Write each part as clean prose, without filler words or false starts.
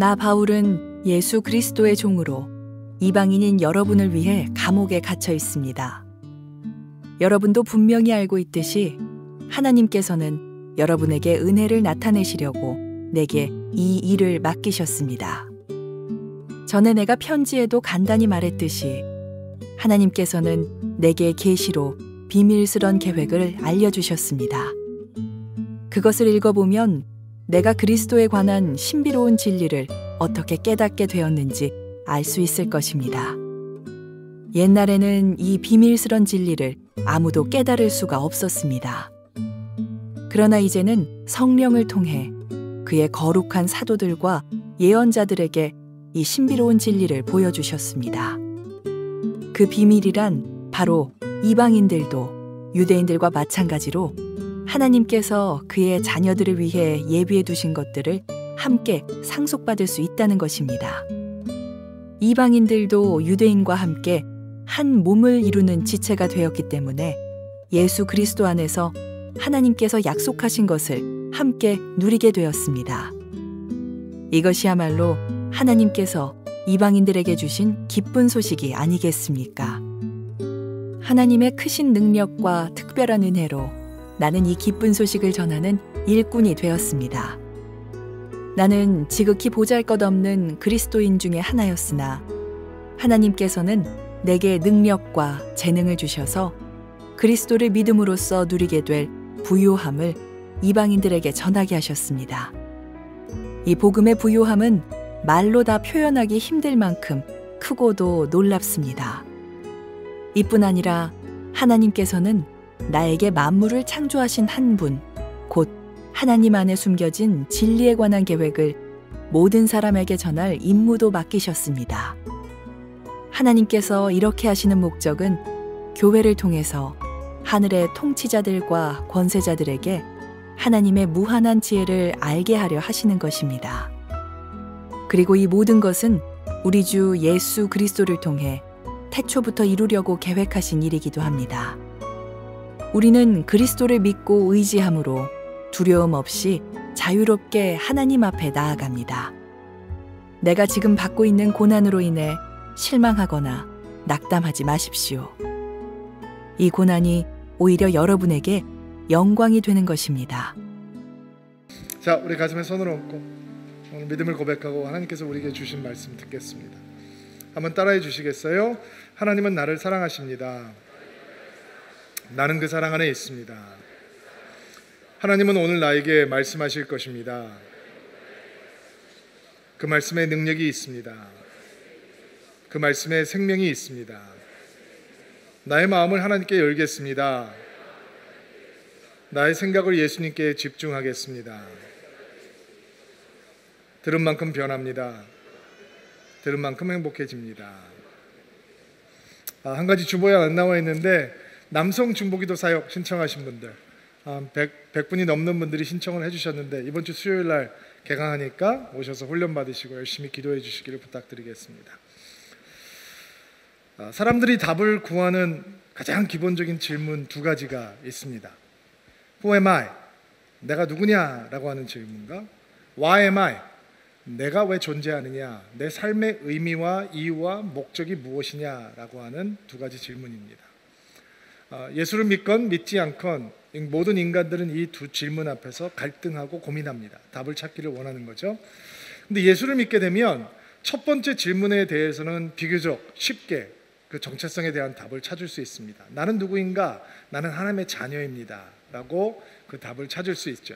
나 바울은 예수 그리스도의 종으로 이방인인 여러분을 위해 감옥에 갇혀 있습니다. 여러분도 분명히 알고 있듯이 하나님께서는 여러분에게 은혜를 나타내시려고 내게 이 일을 맡기셨습니다. 전에 내가 편지에도 간단히 말했듯이 하나님께서는 내게 계시로 비밀스런 계획을 알려주셨습니다. 그것을 읽어보면 내가 그리스도에 관한 신비로운 진리를 어떻게 깨닫게 되었는지 알 수 있을 것입니다. 옛날에는 이 비밀스런 진리를 아무도 깨달을 수가 없었습니다. 그러나 이제는 성령을 통해 그의 거룩한 사도들과 예언자들에게 이 신비로운 진리를 보여주셨습니다. 그 비밀이란 바로 이방인들도 유대인들과 마찬가지로 하나님께서 그의 자녀들을 위해 예비해 두신 것들을 함께 상속받을 수 있다는 것입니다. 이방인들도 유대인과 함께 한 몸을 이루는 지체가 되었기 때문에 예수 그리스도 안에서 하나님께서 약속하신 것을 함께 누리게 되었습니다. 이것이야말로 하나님께서 이방인들에게 주신 기쁜 소식이 아니겠습니까? 하나님의 크신 능력과 특별한 은혜로 나는 이 기쁜 소식을 전하는 일꾼이 되었습니다. 나는 지극히 보잘것없는 그리스도인 중에 하나였으나 하나님께서는 내게 능력과 재능을 주셔서 그리스도를 믿음으로써 누리게 될 부요함을 이방인들에게 전하게 하셨습니다. 이 복음의 부요함은 말로 다 표현하기 힘들 만큼 크고도 놀랍습니다. 이뿐 아니라 하나님께서는 나에게 만물을 창조하신 한 분, 곧 하나님 안에 숨겨진 진리에 관한 계획을 모든 사람에게 전할 임무도 맡기셨습니다. 하나님께서 이렇게 하시는 목적은 교회를 통해서 하늘의 통치자들과 권세자들에게 하나님의 무한한 지혜를 알게 하려 하시는 것입니다. 그리고 이 모든 것은 우리 주 예수 그리스도를 통해 태초부터 이루려고 계획하신 일이기도 합니다. 우리는 그리스도를 믿고 의지함으로 두려움 없이 자유롭게 하나님 앞에 나아갑니다. 내가 지금 받고 있는 고난으로 인해 실망하거나 낙담하지 마십시오. 이 고난이 오히려 여러분에게 영광이 되는 것입니다. 자, 우리 가슴에 손을 얹고 오늘 믿음을 고백하고 하나님께서 우리에게 주신 말씀 듣겠습니다. 한번 따라해 주시겠어요? 하나님은 나를 사랑하십니다. 나는 그 사랑 안에 있습니다. 하나님은 오늘 나에게 말씀하실 것입니다. 그 말씀에 능력이 있습니다. 그 말씀에 생명이 있습니다. 나의 마음을 하나님께 열겠습니다. 나의 생각을 예수님께 집중하겠습니다. 들은 만큼 변합니다. 들은 만큼 행복해집니다. 한 가지 주보에 안 나와 있는데 남성 중보기도 사역 신청하신 분들 100분이 넘는 분들이 신청을 해주셨는데 이번 주 수요일 날 개강하니까 오셔서 훈련 받으시고 열심히 기도해 주시기를 부탁드리겠습니다. 사람들이 답을 구하는 가장 기본적인 질문 두 가지가 있습니다. Who am I? 내가 누구냐? 라고 하는 질문과 Why am I? 내가 왜 존재하느냐? 내 삶의 의미와 이유와 목적이 무엇이냐? 라고 하는 두 가지 질문입니다. 예수를 믿건 믿지 않건 모든 인간들은 이 두 질문 앞에서 갈등하고 고민합니다. 답을 찾기를 원하는 거죠. 근데 예수를 믿게 되면 첫 번째 질문에 대해서는 비교적 쉽게 그 정체성에 대한 답을 찾을 수 있습니다. 나는 누구인가? 나는 하나님의 자녀입니다. 라고 그 답을 찾을 수 있죠.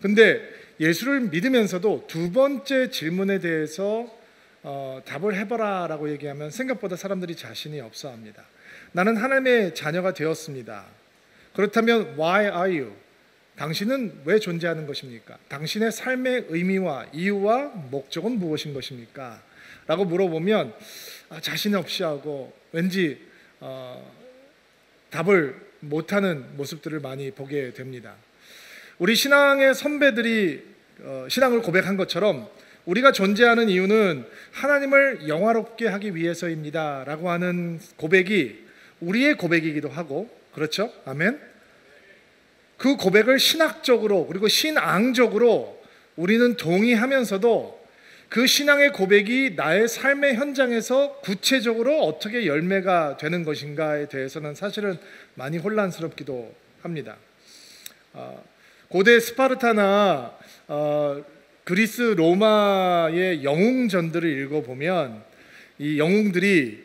근데 예수를 믿으면서도 두 번째 질문에 대해서 답을 해봐라 라고 얘기하면 생각보다 사람들이 자신이 없어 합니다. 나는 하나님의 자녀가 되었습니다. 그렇다면 Why are you? 당신은 왜 존재하는 것입니까? 당신의 삶의 의미와 이유와 목적은 무엇인 것입니까? 라고 물어보면 자신 없이 하고 왠지 답을 못하는 모습들을 많이 보게 됩니다. 우리 신앙의 선배들이 신앙을 고백한 것처럼 우리가 존재하는 이유는 하나님을 영화롭게 하기 위해서입니다 라고 하는 고백이 우리의 고백이기도 하고, 그렇죠? 아멘. 그 고백을 신학적으로 그리고 신앙적으로 우리는 동의하면서도 그 신앙의 고백이 나의 삶의 현장에서 구체적으로 어떻게 열매가 되는 것인가에 대해서는 사실은 많이 혼란스럽기도 합니다. 고대 스파르타나 그리스 로마의 영웅전들을 읽어보면 이 영웅들이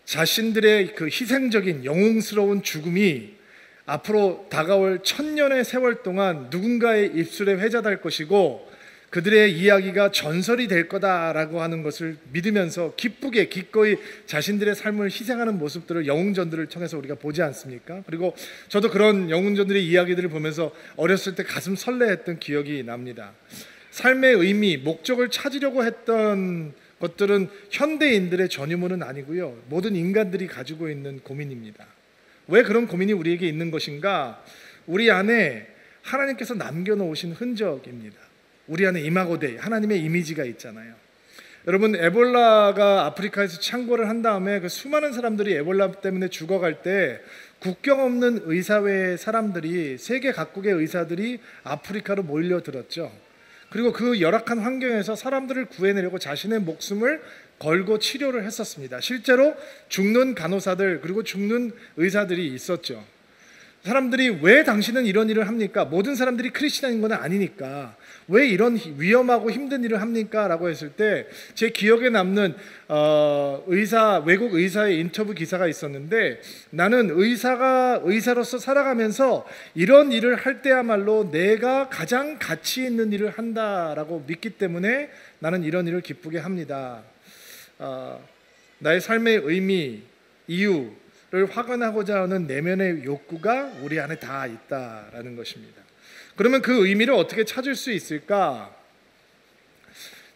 자신들의 그 희생적인 영웅스러운 죽음이 앞으로 다가올 1000년의 세월 동안 누군가의 입술에 회자될 것이고 그들의 이야기가 전설이 될 거다라고 하는 것을 믿으면서 기쁘게 기꺼이 자신들의 삶을 희생하는 모습들을 영웅전들을 통해서 우리가 보지 않습니까? 그리고 저도 그런 영웅전들의 이야기들을 보면서 어렸을 때 가슴 설레했던 기억이 납니다. 삶의 의미, 목적을 찾으려고 했던 것들은 현대인들의 전유물은 아니고요, 모든 인간들이 가지고 있는 고민입니다. 왜 그런 고민이 우리에게 있는 것인가? 우리 안에 하나님께서 남겨놓으신 흔적입니다. 우리 안에 이마고데이, 하나님의 이미지가 있잖아요. 여러분, 에볼라가 아프리카에서 창궐을 한 다음에 그 수많은 사람들이 에볼라 때문에 죽어갈 때 국경 없는 의사회 사람들이, 세계 각국의 의사들이 아프리카로 몰려들었죠. 그리고 그 열악한 환경에서 사람들을 구해내려고 자신의 목숨을 걸고 치료를 했었습니다. 실제로 죽는 간호사들 그리고 죽는 의사들이 있었죠. 사람들이 왜 당신은 이런 일을 합니까? 모든 사람들이 크리스찬인 건 아니니까 왜 이런 위험하고 힘든 일을 합니까? 라고 했을 때 제 기억에 남는 외국 의사의 인터뷰 기사가 있었는데, 나는 의사로서 살아가면서 이런 일을 할 때야말로 내가 가장 가치 있는 일을 한다라고 믿기 때문에 나는 이런 일을 기쁘게 합니다. 나의 삶의 의미, 이유를 확인하고자 하는 내면의 욕구가 우리 안에 다 있다라는 것입니다. 그러면 그 의미를 어떻게 찾을 수 있을까?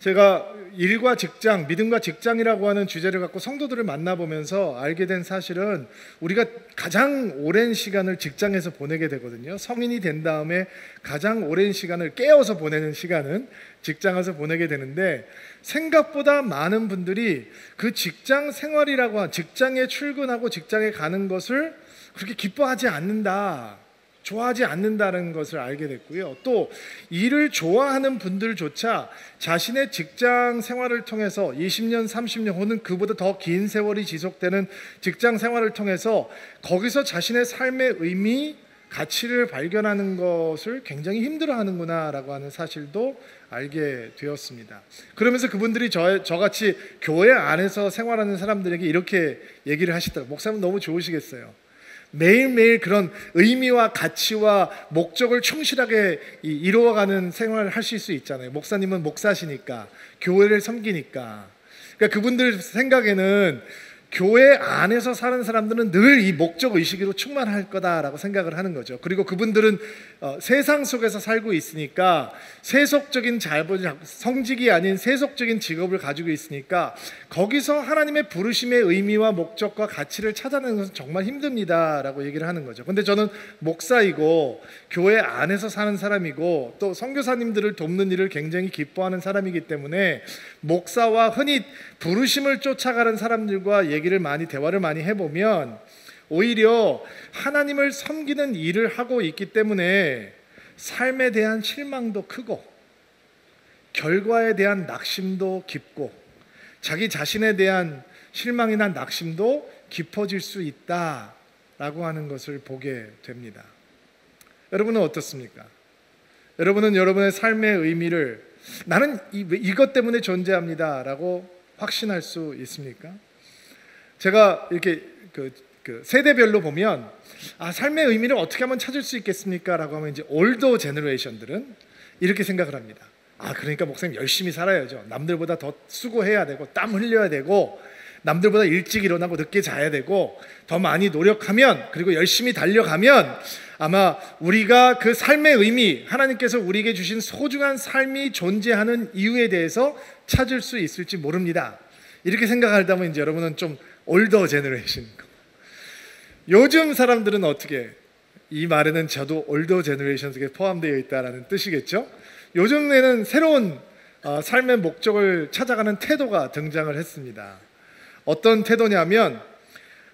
제가 일과 직장, 믿음과 직장이라고 하는 주제를 갖고 성도들을 만나보면서 알게 된 사실은 우리가 가장 오랜 시간을 직장에서 보내게 되거든요. 성인이 된 다음에 가장 오랜 시간을 깨어서 보내는 시간은 직장에서 보내게 되는데, 생각보다 많은 분들이 그 직장 생활이라고 직장에 출근하고 직장에 가는 것을 그렇게 기뻐하지 않는다, 좋아하지 않는다는 것을 알게 됐고요. 또 일을 좋아하는 분들조차 자신의 직장 생활을 통해서 20년, 30년 혹은 그보다 더 긴 세월이 지속되는 직장 생활을 통해서 거기서 자신의 삶의 의미, 가치를 발견하는 것을 굉장히 힘들어하는구나라고 하는 사실도 알게 되었습니다. 그러면서 그분들이 저같이 교회 안에서 생활하는 사람들에게 이렇게 얘기를 하시더라고요. 목사님 너무 좋으시겠어요. 매일매일 그런 의미와 가치와 목적을 충실하게 이루어가는 생활을 하실 수 있잖아요. 목사님은 목사시니까, 교회를 섬기니까. 그러니까 그분들 생각에는 교회 안에서 사는 사람들은 늘 이 목적 의식으로 충만할 거다라고 생각을 하는 거죠. 그리고 그분들은 세상 속에서 살고 있으니까 세속적인 성직이 아닌 세속적인 직업을 가지고 있으니까 거기서 하나님의 부르심의 의미와 목적과 가치를 찾아내는 것은 정말 힘듭니다라고 얘기를 하는 거죠. 근데 저는 목사이고 교회 안에서 사는 사람이고 또 선교사님들을 돕는 일을 굉장히 기뻐하는 사람이기 때문에 목사와 흔히 부르심을 쫓아가는 사람들과 대화를 많이 해보면 오히려 하나님을 섬기는 일을 하고 있기 때문에 삶에 대한 실망도 크고 결과에 대한 낙심도 깊고 자기 자신에 대한 실망이나 낙심도 깊어질 수 있다라고 하는 것을 보게 됩니다. 여러분은 어떻습니까? 여러분은 여러분의 삶의 의미를 나는 이것 때문에 존재합니다라고 확신할 수 있습니까? 제가 이렇게 세대별로 보면 삶의 의미를 어떻게 하면 찾을 수 있겠습니까? 라고 하면 이제 올더 제너레이션들은 이렇게 생각을 합니다. 그러니까 목사님 열심히 살아야죠. 남들보다 더 수고해야 되고 땀 흘려야 되고 남들보다 일찍 일어나고 늦게 자야 되고 더 많이 노력하면 그리고 열심히 달려가면 아마 우리가 그 삶의 의미, 하나님께서 우리에게 주신 소중한 삶이 존재하는 이유에 대해서 찾을 수 있을지 모릅니다. 이렇게 생각하다 보면 이제 여러분은 좀 올더 제너레이션. 요즘 사람들은 어떻게, 이 말에는 저도 올더 제너레이션 속에 포함되어 있다는 뜻이겠죠. 요즘에는 새로운 삶의 목적을 찾아가는 태도가 등장을 했습니다. 어떤 태도냐면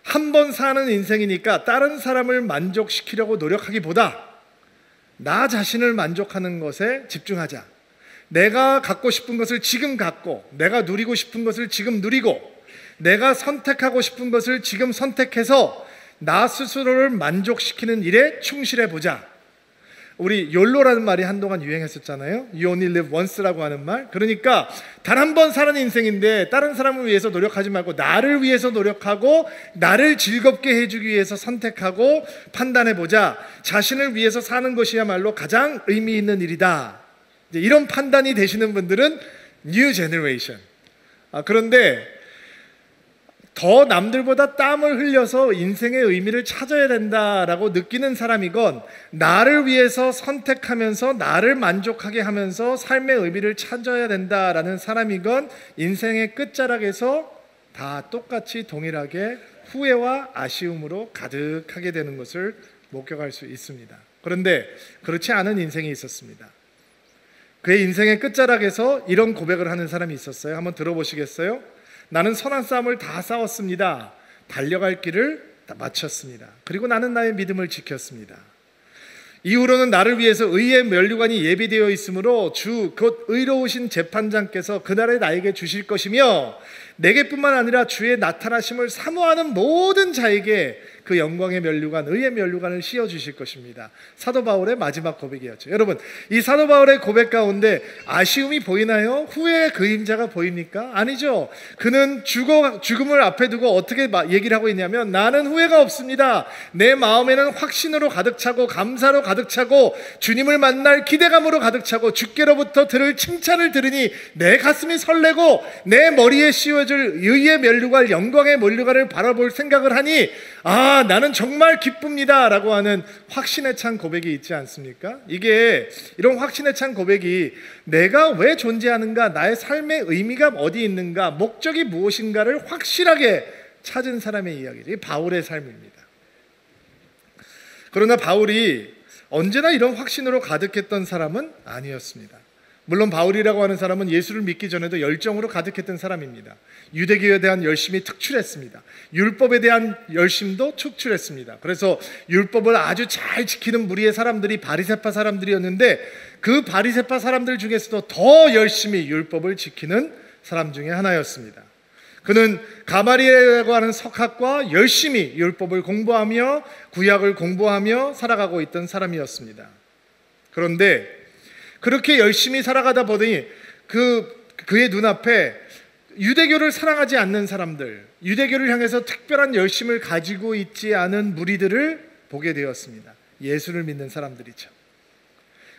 한 번 사는 인생이니까 다른 사람을 만족시키려고 노력하기보다 나 자신을 만족하는 것에 집중하자. 내가 갖고 싶은 것을 지금 갖고, 내가 누리고 싶은 것을 지금 누리고, 내가 선택하고 싶은 것을 지금 선택해서 나 스스로를 만족시키는 일에 충실해 보자. 우리 욜로라는 말이 한동안 유행했었잖아요. You only live once라고 하는 말. 그러니까 단 한 번 사는 인생인데 다른 사람을 위해서 노력하지 말고 나를 위해서 노력하고 나를 즐겁게 해주기 위해서 선택하고 판단해 보자. 자신을 위해서 사는 것이야말로 가장 의미 있는 일이다. 이제 이런 판단이 되시는 분들은 New Generation. 그런데 더 남들보다 땀을 흘려서 인생의 의미를 찾아야 된다라고 느끼는 사람이건, 나를 위해서 선택하면서 나를 만족하게 하면서 삶의 의미를 찾아야 된다라는 사람이건, 인생의 끝자락에서 다 똑같이 동일하게 후회와 아쉬움으로 가득하게 되는 것을 목격할 수 있습니다. 그런데 그렇지 않은 인생이 있었습니다. 그의 인생의 끝자락에서 이런 고백을 하는 사람이 있었어요. 한번 들어보시겠어요? 나는 선한 싸움을 다 싸웠습니다. 달려갈 길을 다 마쳤습니다. 그리고 나는 나의 믿음을 지켰습니다. 이후로는 나를 위해서 의의 면류관이 예비되어 있으므로 주 곧 의로우신 재판장께서 그날에 나에게 주실 것이며, 내게뿐만 아니라 주의 나타나심을 사모하는 모든 자에게 그 영광의 면류관, 의의 면류관을 씌워주실 것입니다. 사도 바울의 마지막 고백이었죠. 여러분, 이 사도 바울의 고백 가운데 아쉬움이 보이나요? 후회의 그림자가 보입니까? 아니죠. 그는 죽음을 앞에 두고 어떻게 얘기를 하고 있냐면, 나는 후회가 없습니다. 내 마음에는 확신으로 가득 차고 감사로 가득 차고 주님을 만날 기대감으로 가득 차고 주께로부터 들을 칭찬을 들으니 내 가슴이 설레고 내 머리에 씌워줄 의의 면류관, 영광의 면류관을 바라볼 생각을 하니 나는 정말 기쁩니다 라고 하는 확신에 찬 고백이 있지 않습니까? 이런 확신에 찬 고백이 내가 왜 존재하는가, 나의 삶의 의미가 어디 있는가, 목적이 무엇인가를 확실하게 찾은 사람의 이야기죠. 이게 바울의 삶입니다. 그러나 바울이 언제나 이런 확신으로 가득했던 사람은 아니었습니다. 물론 바울이라고 하는 사람은 예수를 믿기 전에도 열정으로 가득했던 사람입니다. 유대교에 대한 열심이 특출했습니다. 율법에 대한 열심도 특출했습니다. 그래서 율법을 아주 잘 지키는 무리의 사람들이 바리새파 사람들이었는데, 그 바리새파 사람들 중에서도 더 열심히 율법을 지키는 사람 중에 하나였습니다. 그는 가마리엘이라고 하는 석학과 열심히 율법을 공부하며 구약을 공부하며 살아가고 있던 사람이었습니다. 그런데 그렇게 열심히 살아가다 보니 그의 눈앞에 유대교를 사랑하지 않는 사람들, 유대교를 향해서 특별한 열심을 가지고 있지 않은 무리들을 보게 되었습니다. 예수를 믿는 사람들이죠.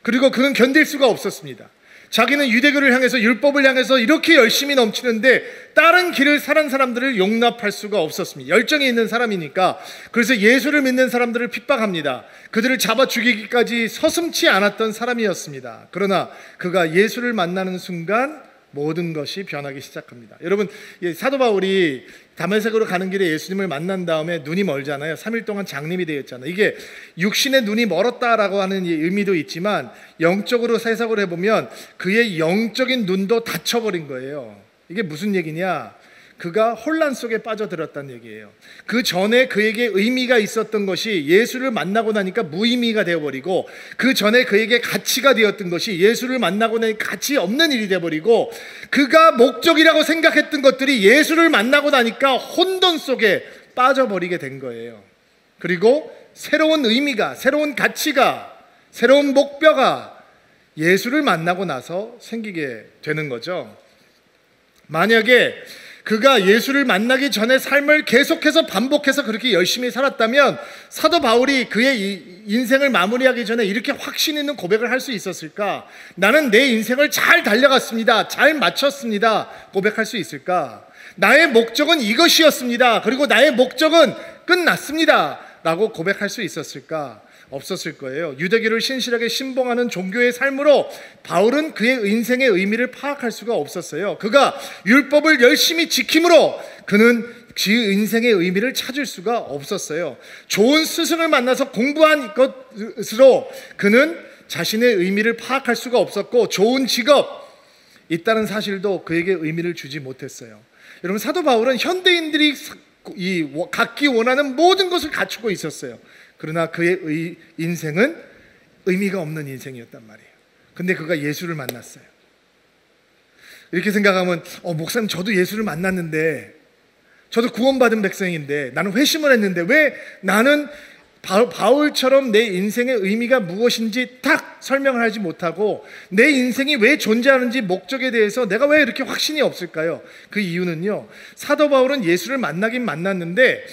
그리고 그는 견딜 수가 없었습니다. 자기는 유대교를 향해서, 율법을 향해서 이렇게 열심히 넘치는데 다른 길을 사는 사람들을 용납할 수가 없었습니다. 열정이 있는 사람이니까. 그래서 예수를 믿는 사람들을 핍박합니다. 그들을 잡아 죽이기까지 서슴지 않았던 사람이었습니다. 그러나 그가 예수를 만나는 순간 모든 것이 변하기 시작합니다. 여러분, 사도 바울이 다메섹으로 가는 길에 예수님을 만난 다음에 눈이 멀잖아요. 3일 동안 장님이 되었잖아요. 이게 육신의 눈이 멀었다라고 하는 의미도 있지만, 영적으로 해석을 해보면 그의 영적인 눈도 닫혀버린 거예요. 이게 무슨 얘기냐? 그가 혼란 속에 빠져들었다는 얘기예요. 그 전에 그에게 의미가 있었던 것이 예수를 만나고 나니까 무의미가 되어버리고, 그 전에 그에게 가치가 되었던 것이 예수를 만나고 나니까 가치 없는 일이 되어버리고, 그가 목적이라고 생각했던 것들이 예수를 만나고 나니까 혼돈 속에 빠져버리게 된 거예요. 그리고 새로운 의미가, 새로운 가치가, 새로운 목표가 예수를 만나고 나서 생기게 되는 거죠. 만약에 그가 예수를 만나기 전에 삶을 계속해서 반복해서 그렇게 열심히 살았다면 사도 바울이 그의 인생을 마무리하기 전에 이렇게 확신 있는 고백을 할 수 있었을까? 나는 내 인생을 잘 달려갔습니다. 잘 마쳤습니다. 고백할 수 있을까? 나의 목적은 이것이었습니다. 그리고 나의 목적은 끝났습니다. 라고 고백할 수 있었을까? 없었을 거예요. 유대교를 신실하게 신봉하는 종교의 삶으로 바울은 그의 인생의 의미를 파악할 수가 없었어요. 그가 율법을 열심히 지킴으로 그는 그 인생의 의미를 찾을 수가 없었어요. 좋은 스승을 만나서 공부한 것으로 그는 자신의 의미를 파악할 수가 없었고, 좋은 직업 있다는 사실도 그에게 의미를 주지 못했어요. 여러분, 사도 바울은 현대인들이 갖기 원하는 모든 것을 갖추고 있었어요. 그러나 그의 인생은 의미가 없는 인생이었단 말이에요. 근데 그가 예수를 만났어요. 이렇게 생각하면 목사님 저도 예수를 만났는데 저도 구원받은 백성인데 나는 회심을 했는데 왜 나는 바울처럼 내 인생의 의미가 무엇인지 딱 설명을 하지 못하고 내 인생이 왜 존재하는지 목적에 대해서 내가 왜 이렇게 확신이 없을까요? 그 이유는요, 사도 바울은 예수를 만나긴 만났는데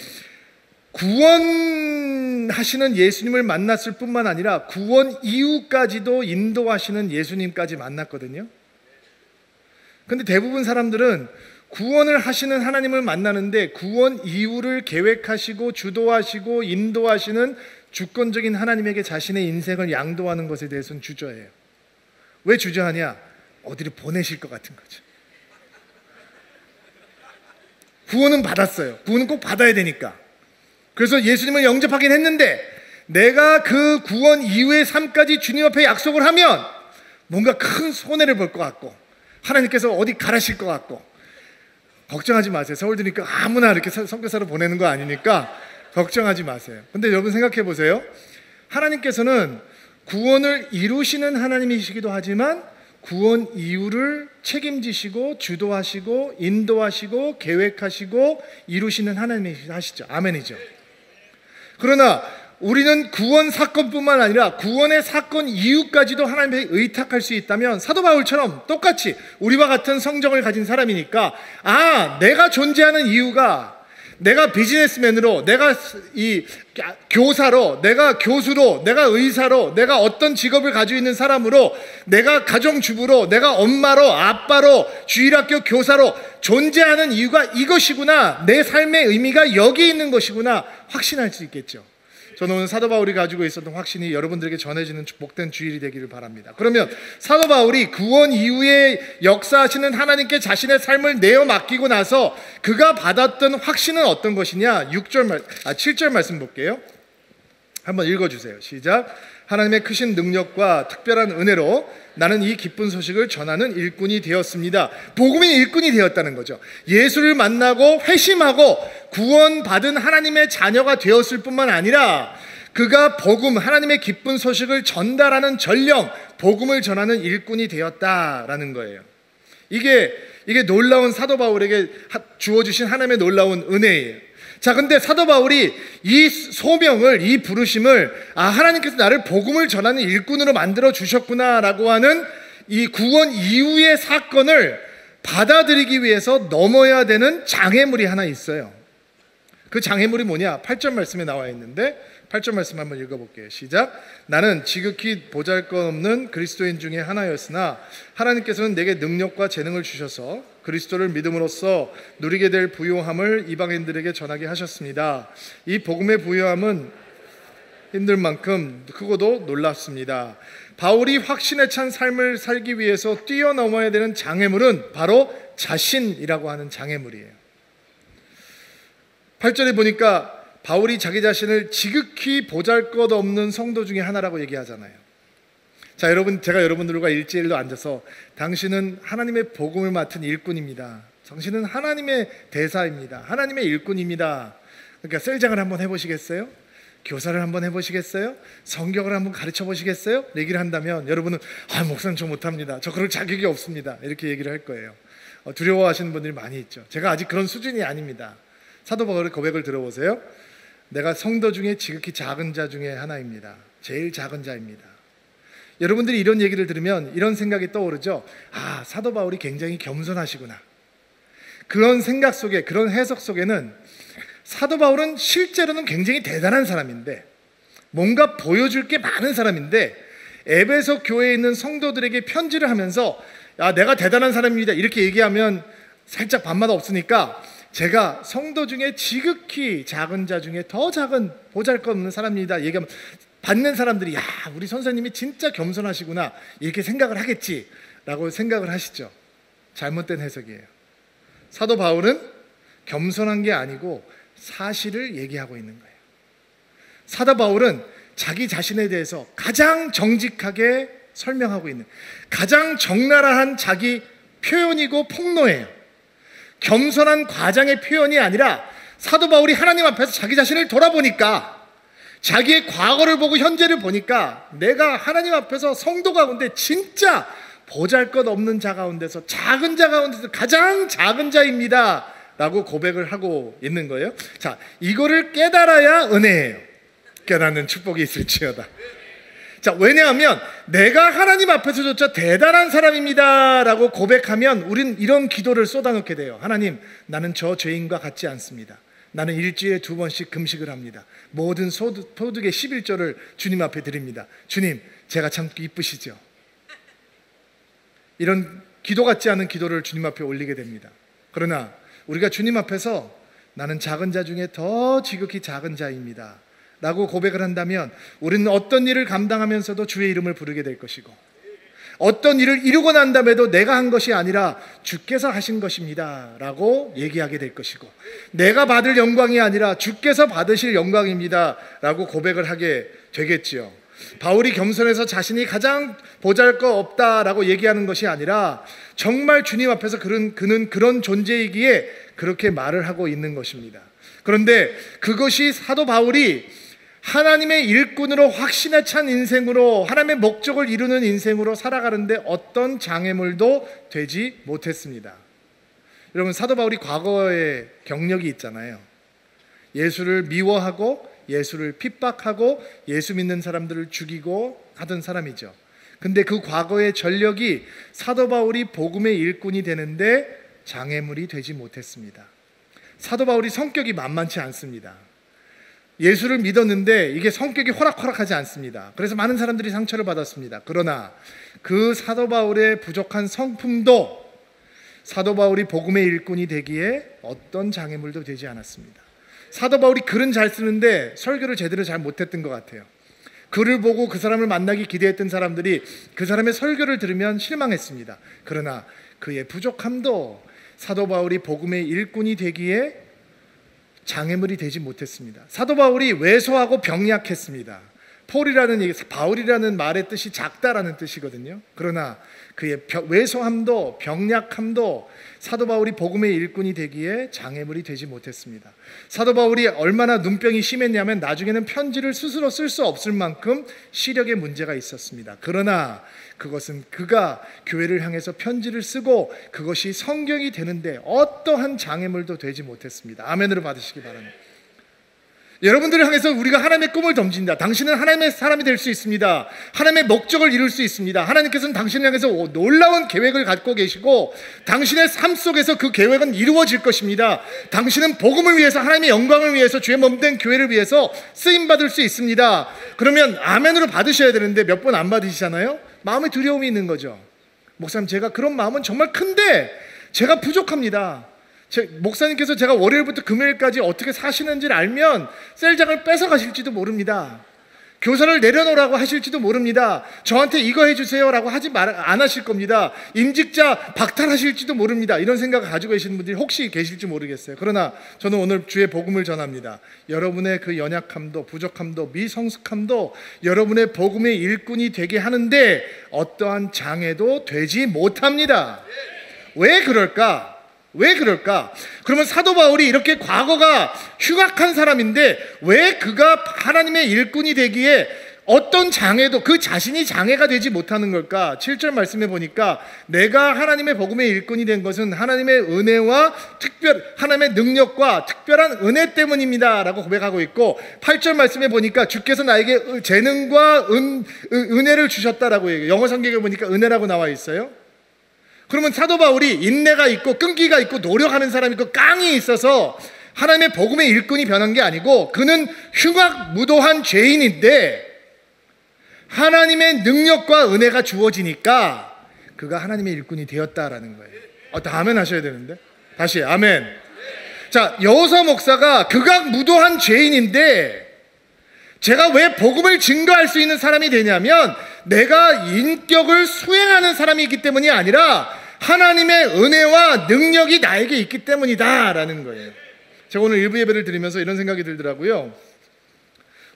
구원하시는 예수님을 만났을 뿐만 아니라 구원 이후까지도 인도하시는 예수님까지 만났거든요. 근데 대부분 사람들은 구원을 하시는 하나님을 만나는데 구원 이후를 계획하시고 주도하시고 인도하시는 주권적인 하나님에게 자신의 인생을 양도하는 것에 대해서는 주저해요. 왜 주저하냐? 어디를 보내실 것 같은 거죠. 구원은 받았어요. 구원은 꼭 받아야 되니까. 그래서 예수님을 영접하긴 했는데 내가 그 구원 이후의 삶까지 주님 앞에 약속을 하면 뭔가 큰 손해를 볼 것 같고 하나님께서 어디 가라실 것 같고, 걱정하지 마세요. 서울 드니까 아무나 이렇게 선교사로 보내는 거 아니니까 걱정하지 마세요. 근데 여러분 생각해 보세요. 하나님께서는 구원을 이루시는 하나님이시기도 하지만 구원 이후를 책임지시고 주도하시고 인도하시고 계획하시고 이루시는 하나님이시죠. 아멘이죠. 그러나 우리는 구원 사건뿐만 아니라 구원의 사건 이후까지도 하나님께 의탁할 수 있다면 사도 바울처럼 똑같이 우리와 같은 성정을 가진 사람이니까 내가 존재하는 이유가 내가 비즈니스맨으로, 내가 이 교사로, 내가 교수로, 내가 의사로, 내가 어떤 직업을 가지고 있는 사람으로, 내가 가정주부로, 내가 엄마로, 아빠로, 주일학교 교사로 존재하는 이유가 이것이구나, 내 삶의 의미가 여기 있는 것이구나 확신할 수 있겠죠. 저는 오늘 사도 바울이 가지고 있었던 확신이 여러분들에게 전해지는 복된 주일이 되기를 바랍니다. 그러면 사도 바울이 구원 이후에 역사하시는 하나님께 자신의 삶을 내어 맡기고 나서 그가 받았던 확신은 어떤 것이냐? 7절 말씀 볼게요. 한번 읽어주세요. 시작. 하나님의 크신 능력과 특별한 은혜로 나는 이 기쁜 소식을 전하는 일꾼이 되었습니다. 복음의 일꾼이 되었다는 거죠. 예수를 만나고 회심하고 구원받은 하나님의 자녀가 되었을 뿐만 아니라 그가 복음, 하나님의 기쁜 소식을 전달하는 전령, 복음을 전하는 일꾼이 되었다라는 거예요. 이게 놀라운 사도 바울에게 주어주신 하나님의 놀라운 은혜예요. 자, 근데 사도 바울이 이 소명을, 이 부르심을 하나님께서 나를 복음을 전하는 일꾼으로 만들어 주셨구나라고 하는 이 구원 이후의 사건을 받아들이기 위해서 넘어야 되는 장애물이 하나 있어요. 그 장애물이 뭐냐? 8절 말씀에 나와 있는데 8절 말씀 한번 읽어볼게요. 시작. 나는 지극히 보잘것없는 그리스도인 중에 하나였으나 하나님께서는 내게 능력과 재능을 주셔서 그리스도를 믿음으로써 누리게 될 부요함을 이방인들에게 전하게 하셨습니다. 이 복음의 부요함은 힘들 만큼 크고도 놀랍습니다. 바울이 확신에 찬 삶을 살기 위해서 뛰어넘어야 되는 장애물은 바로 자신이라고 하는 장애물이에요. 8절에 보니까 바울이 자기 자신을 지극히 보잘것없는 성도 중에 하나라고 얘기하잖아요. 자, 여러분, 제가 여러분들과 일대일로 앉아서 당신은 하나님의 복음을 맡은 일꾼입니다. 당신은 하나님의 대사입니다. 하나님의 일꾼입니다. 그러니까 셀장을 한번 해보시겠어요? 교사를 한번 해보시겠어요? 성경을 한번 가르쳐 보시겠어요? 얘기를 한다면 여러분은 목사님 저 못합니다. 저 그럴 자격이 없습니다. 이렇게 얘기를 할 거예요. 두려워하시는 분들이 많이 있죠. 제가 아직 그런 수준이 아닙니다. 사도 바울의 고백을 들어보세요. 내가 성도 중에 지극히 작은 자 중에 하나입니다. 제일 작은 자입니다. 여러분들이 이런 얘기를 들으면 이런 생각이 떠오르죠. 사도 바울이 굉장히 겸손하시구나. 그런 생각 속에, 그런 해석 속에는 사도 바울은 실제로는 굉장히 대단한 사람인데, 뭔가 보여줄 게 많은 사람인데, 에베소 교회에 있는 성도들에게 편지를 하면서 내가 대단한 사람입니다 이렇게 얘기하면 살짝 반맛 없으니까 제가 성도 중에 지극히 작은 자 중에 더 작은 보잘것없는 사람입니다 얘기하면 받는 사람들이 우리 선생님이 진짜 겸손하시구나 이렇게 생각을 하겠지라고 생각을 하시죠. 잘못된 해석이에요. 사도 바울은 겸손한 게 아니고 사실을 얘기하고 있는 거예요. 사도 바울은 자기 자신에 대해서 가장 정직하게 설명하고 있는, 가장 적나라한 자기 표현이고 폭로예요. 겸손한 과장의 표현이 아니라 사도 바울이 하나님 앞에서 자기 자신을 돌아보니까, 자기의 과거를 보고 현재를 보니까 내가 하나님 앞에서 성도 가운데 진짜 보잘것없는 자 가운데서, 작은 자 가운데서 가장 작은 자입니다 라고 고백을 하고 있는 거예요. 자, 이거를 깨달아야 은혜예요. 깨닫는 축복이 있을지어다. 자, 왜냐하면 내가 하나님 앞에서조차 대단한 사람입니다 라고 고백하면 우린 이런 기도를 쏟아놓게 돼요. 하나님, 나는 저 죄인과 같지 않습니다. 나는 일주일에 2번씩 금식을 합니다. 모든 소득의 11조를 주님 앞에 드립니다. 주님, 제가 참 이쁘시죠? 이런 기도 같지 않은 기도를 주님 앞에 올리게 됩니다. 그러나 우리가 주님 앞에서 나는 작은 자 중에 더 지극히 작은 자입니다 라고 고백을 한다면 우리는 어떤 일을 감당하면서도 주의 이름을 부르게 될 것이고, 어떤 일을 이루고 난 다음에도 내가 한 것이 아니라 주께서 하신 것입니다 라고 얘기하게 될 것이고, 내가 받을 영광이 아니라 주께서 받으실 영광입니다 라고 고백을 하게 되겠지요. 바울이 겸손해서 자신이 가장 보잘것없다라고 얘기하는 것이 아니라 정말 주님 앞에서 그는 그런 존재이기에 그렇게 말을 하고 있는 것입니다. 그런데 그것이 사도 바울이 하나님의 일꾼으로 확신에 찬 인생으로, 하나님의 목적을 이루는 인생으로 살아가는데 어떤 장애물도 되지 못했습니다. 여러분, 사도 바울이 과거의 경력이 있잖아요. 예수를 미워하고 예수를 핍박하고 예수 믿는 사람들을 죽이고 하던 사람이죠. 근데 그 과거의 전력이 사도 바울이 복음의 일꾼이 되는데 장애물이 되지 못했습니다. 사도 바울이 성격이 만만치 않습니다. 예수를 믿었는데 이게 성격이 호락호락하지 않습니다. 그래서 많은 사람들이 상처를 받았습니다. 그러나 그 사도 바울의 부족한 성품도 사도 바울이 복음의 일꾼이 되기에 어떤 장애물도 되지 않았습니다. 사도 바울이 글은 잘 쓰는데 설교를 제대로 잘 못했던 것 같아요. 글을 보고 그 사람을 만나기 기대했던 사람들이 그 사람의 설교를 들으면 실망했습니다. 그러나 그의 부족함도 사도 바울이 복음의 일꾼이 되기에 장애물이 되지 못했습니다. 사도 바울이 왜소하고 병약했습니다. 바울이라는 말의 뜻이 작다라는 뜻이거든요. 그러나 그의 왜소함도 병약함도 사도 바울이 복음의 일꾼이 되기에 장애물이 되지 못했습니다. 사도 바울이 얼마나 눈병이 심했냐면 나중에는 편지를 스스로 쓸 수 없을 만큼 시력에 문제가 있었습니다. 그러나 그것은 그가 교회를 향해서 편지를 쓰고 그것이 성경이 되는데 어떠한 장애물도 되지 못했습니다. 아멘으로 받으시기 바랍니다. 여러분들을 향해서 우리가 하나님의 꿈을 던진다. 당신은 하나님의 사람이 될 수 있습니다. 하나님의 목적을 이룰 수 있습니다. 하나님께서는 당신을 향해서 놀라운 계획을 갖고 계시고 당신의 삶 속에서 그 계획은 이루어질 것입니다. 당신은 복음을 위해서, 하나님의 영광을 위해서, 주의 몸된 교회를 위해서 쓰임받을 수 있습니다. 그러면 아멘으로 받으셔야 되는데 몇 번 안 받으시잖아요. 마음에 두려움이 있는 거죠. 목사님, 제가 그런 마음은 정말 큰데 제가 부족합니다. 목사님께서 제가 월요일부터 금요일까지 어떻게 사시는지를 알면 셀장을 뺏어 가실지도 모릅니다. 교사를 내려놓으라고 하실지도 모릅니다. 저한테 이거 해주세요 라고 안 하실 겁니다. 임직자 박탈하실지도 모릅니다. 이런 생각을 가지고 계시는 분들이 혹시 계실지 모르겠어요. 그러나 저는 오늘 주의 복음을 전합니다. 여러분의 그 연약함도 부족함도 미성숙함도 여러분의 복음의 일꾼이 되게 하는데 어떠한 장애도 되지 못합니다. 왜 그럴까? 그러면 사도 바울이 이렇게 과거가 흉악한 사람인데 왜 그가 하나님의 일꾼이 되기에 어떤 장애도, 그 자신이 장애가 되지 못하는 걸까? 7절 말씀해 보니까 내가 하나님의 복음의 일꾼이 된 것은 하나님의 은혜와 하나님의 능력과 특별한 은혜 때문입니다 라고 고백하고 있고, 8절 말씀해 보니까 주께서 나에게 재능과 은혜를 주셨다라고 얘기해요. 영어 성경에 보니까 은혜라고 나와 있어요. 그러면 사도 바울이 인내가 있고 끈기가 있고 노력하는 사람이 있고 깡이 있어서 하나님의 복음의 일꾼이 변한 게 아니고 그는 흉악무도한 죄인인데 하나님의 능력과 은혜가 주어지니까 그가 하나님의 일꾼이 되었다라는 거예요. 다 아멘 하셔야 되는데. 다시 아멘. 자, 여호사 목사가 극악무도한 죄인인데 제가 왜 복음을 증거할 수 있는 사람이 되냐면 내가 인격을 수행하는 사람이기 때문이 아니라 하나님의 은혜와 능력이 나에게 있기 때문이다 라는 거예요. 제가 오늘 일부 예배를 드리면서 이런 생각이 들더라고요.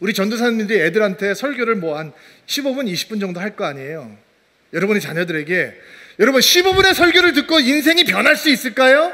우리 전도사님들이 애들한테 설교를 뭐 한 15분, 20분 정도 할 거 아니에요. 여러분의 자녀들에게 여러분 15분의 설교를 듣고 인생이 변할 수 있을까요?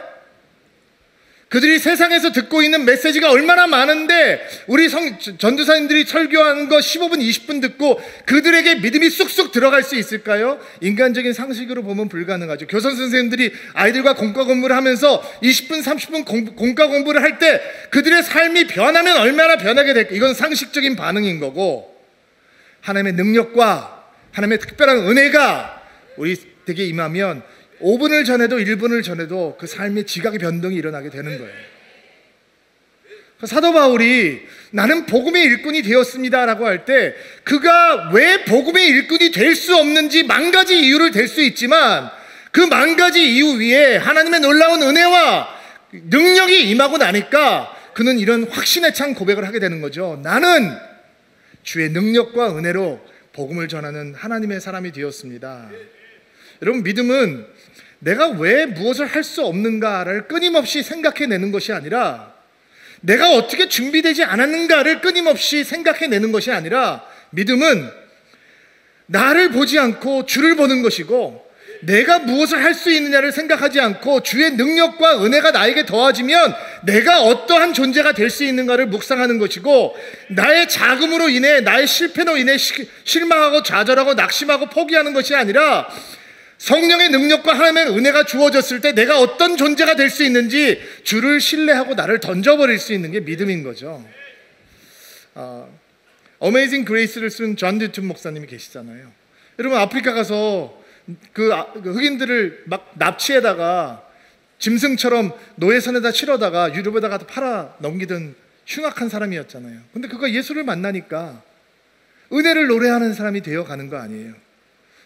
그들이 세상에서 듣고 있는 메시지가 얼마나 많은데 우리 전도사님들이 설교하는 거 15분, 20분 듣고 그들에게 믿음이 쑥쑥 들어갈 수 있을까요? 인간적인 상식으로 보면 불가능하죠. 교사 선생님들이 아이들과 공과 공부를 하면서 20분, 30분 공과 공부를 할 때 그들의 삶이 변하면 얼마나 변하게 될까? 이건 상식적인 반응인 거고, 하나님의 능력과 하나님의 특별한 은혜가 우리에게 임하면 5분을 전에도 1분을 전에도 그 삶의 지각의 변동이 일어나게 되는 거예요. 사도 바울이 나는 복음의 일꾼이 되었습니다 라고 할 때 그가 왜 복음의 일꾼이 될 수 없는지 만 가지 이유를 댈 수 있지만 그 만 가지 이유 위에 하나님의 놀라운 은혜와 능력이 임하고 나니까 그는 이런 확신에 찬 고백을 하게 되는 거죠. 나는 주의 능력과 은혜로 복음을 전하는 하나님의 사람이 되었습니다. 여러분, 믿음은 내가 왜 무엇을 할 수 없는가를 끊임없이 생각해내는 것이 아니라, 내가 어떻게 준비되지 않았는가를 끊임없이 생각해내는 것이 아니라, 믿음은 나를 보지 않고 주를 보는 것이고, 내가 무엇을 할 수 있느냐를 생각하지 않고 주의 능력과 은혜가 나에게 더해지면 내가 어떠한 존재가 될 수 있는가를 묵상하는 것이고, 나의 자금으로 인해, 나의 실패로 인해 실망하고 좌절하고 낙심하고 포기하는 것이 아니라 성령의 능력과 하나님의 은혜가 주어졌을 때 내가 어떤 존재가 될 수 있는지 주를 신뢰하고 나를 던져버릴 수 있는 게 믿음인 거죠. 어메이징 그레이스를 쓴 존 뉴튼 목사님이 계시잖아요. 여러분, 아프리카 가서 그 흑인들을 막 납치에다가 짐승처럼 노예선에다 실어다가 유럽에다가 팔아 넘기던 흉악한 사람이었잖아요. 근데 그가 예수를 만나니까 은혜를 노래하는 사람이 되어가는 거 아니에요.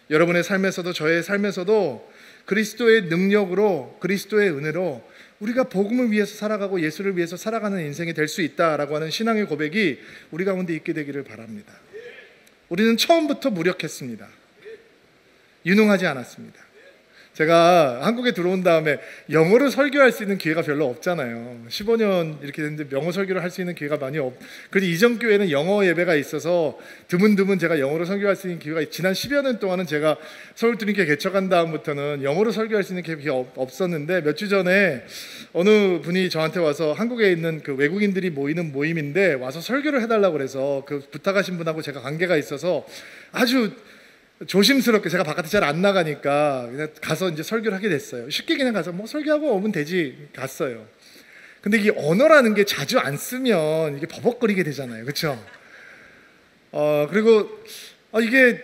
여러분의 삶에서도 저의 삶에서도 그리스도의 능력으로, 그리스도의 은혜로 우리가 복음을 위해서 살아가고 예수를 위해서 살아가는 인생이 될 수 있다라고 하는 신앙의 고백이 우리 가운데 있게 되기를 바랍니다. 우리는 처음부터 무력했습니다. 유능하지 않았습니다. 제가 한국에 들어온 다음에 영어로 설교할 수 있는 기회가 별로 없잖아요. 15년 이렇게 됐는데 영어 설교를 할 수 있는 기회가 많이 그래도 이전 교회는 영어 예배가 있어서 드문드문 제가 영어로 설교할 수 있는 기회가, 지난 10여 년 동안은 제가 서울두림교회 개척한 다음부터는 영어로 설교할 수 있는 기회가 없었는데, 몇 주 전에 어느 분이 저한테 와서 한국에 있는 그 외국인들이 모이는 모임인데 와서 설교를 해달라고 그래서 그 부탁하신 분하고 제가 관계가 있어서 아주 조심스럽게, 제가 바깥에 잘 안 나가니까 그냥 가서 이제 설교를 하게 됐어요. 쉽게 그냥 가서 뭐 설교하고 오면 되지 갔어요. 근데 이게 언어라는 게 자주 안 쓰면 이게 버벅거리게 되잖아요. 그렇죠? 그리고 이게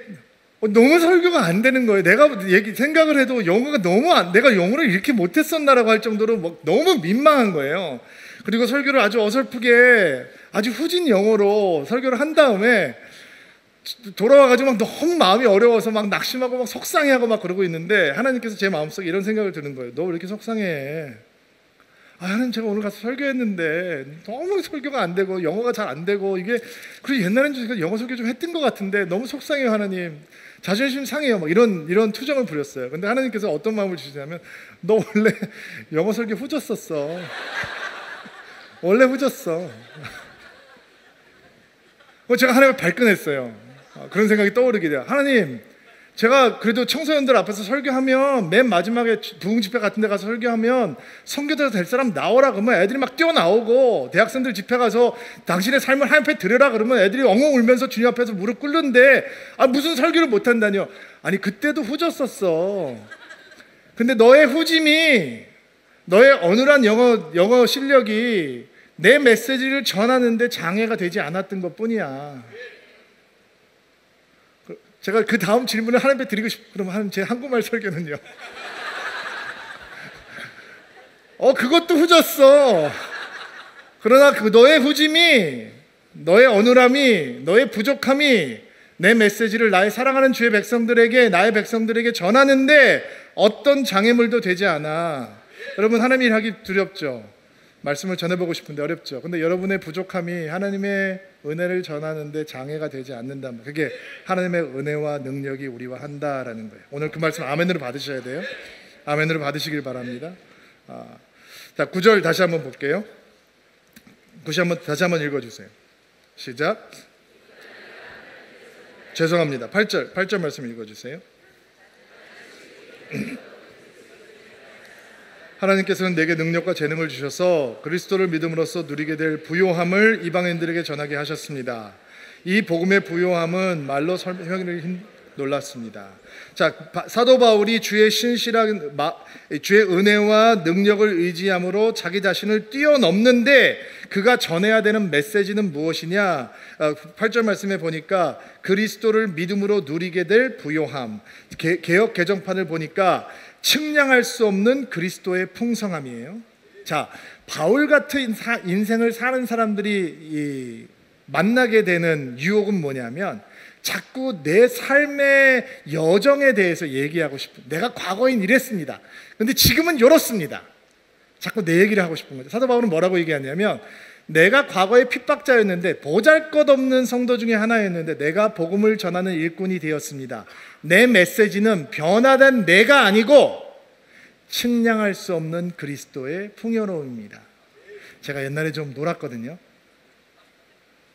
너무 설교가 안 되는 거예요. 내가 생각을 해도 영어가 내가 영어를 이렇게 못했었나라고 할 정도로 막 너무 민망한 거예요. 그리고 설교를 아주 어설프게 아주 후진 영어로 설교를 한 다음에 돌아와가지고 막 너무 마음이 어려워서 막 낙심하고 막 속상해하고 막 그러고 있는데, 하나님께서 제 마음속에 이런 생각을 드는 거예요. 너 왜 이렇게 속상해? 하나님, 제가 오늘 가서 설교했는데 너무 설교가 안 되고 영어가 잘 안 되고, 이게 그리고 옛날에는 제가 영어 설교 좀 했던 것 같은데 너무 속상해요 하나님. 자존심 상해요. 막 이런 투정을 부렸어요. 근데 하나님께서 어떤 마음을 주시냐면, 너 원래 영어 설교 후졌었어. 원래 후졌어. 제가 하나님을 발끈했어요. 그런 생각이 떠오르게 돼요. 하나님, 제가 그래도 청소년들 앞에서 설교하면 맨 마지막에 부흥집회 같은 데 가서 설교하면 선교사 될 사람 나오라 그러면 애들이 막 뛰어나오고, 대학생들 집회 가서 당신의 삶을 하나님 앞에 드려라 그러면 애들이 엉엉 울면서 주님 앞에서 무릎 꿇는데 무슨 설교를 못한다뇨. 아니, 그때도 후졌었어. 근데 너의 후짐이, 너의 어눌한 영어 실력이 내 메시지를 전하는데 장애가 되지 않았던 것뿐이야. 제가 그 다음 질문을 하나님께 드리고 그럼 하나님, 제 한국말 설교는요? 그것도 후졌어. 그러나 너의 후짐이, 너의 어눌함이, 너의 부족함이 내 메시지를 나의 사랑하는 주의 백성들에게, 나의 백성들에게 전하는데 어떤 장애물도 되지 않아. 여러분, 하나님 일하기 두렵죠? 말씀을 전해보고 싶은데 어렵죠. 근데 여러분의 부족함이 하나님의 은혜를 전하는데 장애가 되지 않는다면 그게 하나님의 은혜와 능력이 우리와 한다라는 거예요. 오늘 그 말씀 아멘으로 받으셔야 돼요. 아멘으로 받으시길 바랍니다. 자, 9절 다시 한번 볼게요. 9절 다시 한번 읽어주세요. 시작. 죄송합니다. 8절 말씀 읽어주세요. 하나님께서는 내게 능력과 재능을 주셔서 그리스도를 믿음으로써 누리게 될 부요함을 이방인들에게 전하게 하셨습니다. 이 복음의 부요함은 말로 설명하기 놀랐습니다. 자, 사도 바울이 주의 은혜와 능력을 의지함으로 자기 자신을 뛰어넘는데 그가 전해야 되는 메시지는 무엇이냐? 8절 말씀에 보니까 그리스도를 믿음으로 누리게 될 부요함. 개역 개정판을 보니까 측량할 수 없는 그리스도의 풍성함이에요. 자, 바울 같은 인생을 사는 사람들이 만나게 되는 유혹은 뭐냐면 자꾸 내 삶의 여정에 대해서 얘기하고 싶은, 내가 과거엔 이랬습니다. 근데 지금은 이렇습니다. 자꾸 내 얘기를 하고 싶은 거죠. 사도 바울은 뭐라고 얘기하냐면 내가 과거에 핍박자였는데 보잘것없는 성도 중에 하나였는데 내가 복음을 전하는 일꾼이 되었습니다. 내 메시지는 변화된 내가 아니고 측량할 수 없는 그리스도의 풍요로움입니다. 제가 옛날에 좀 놀았거든요.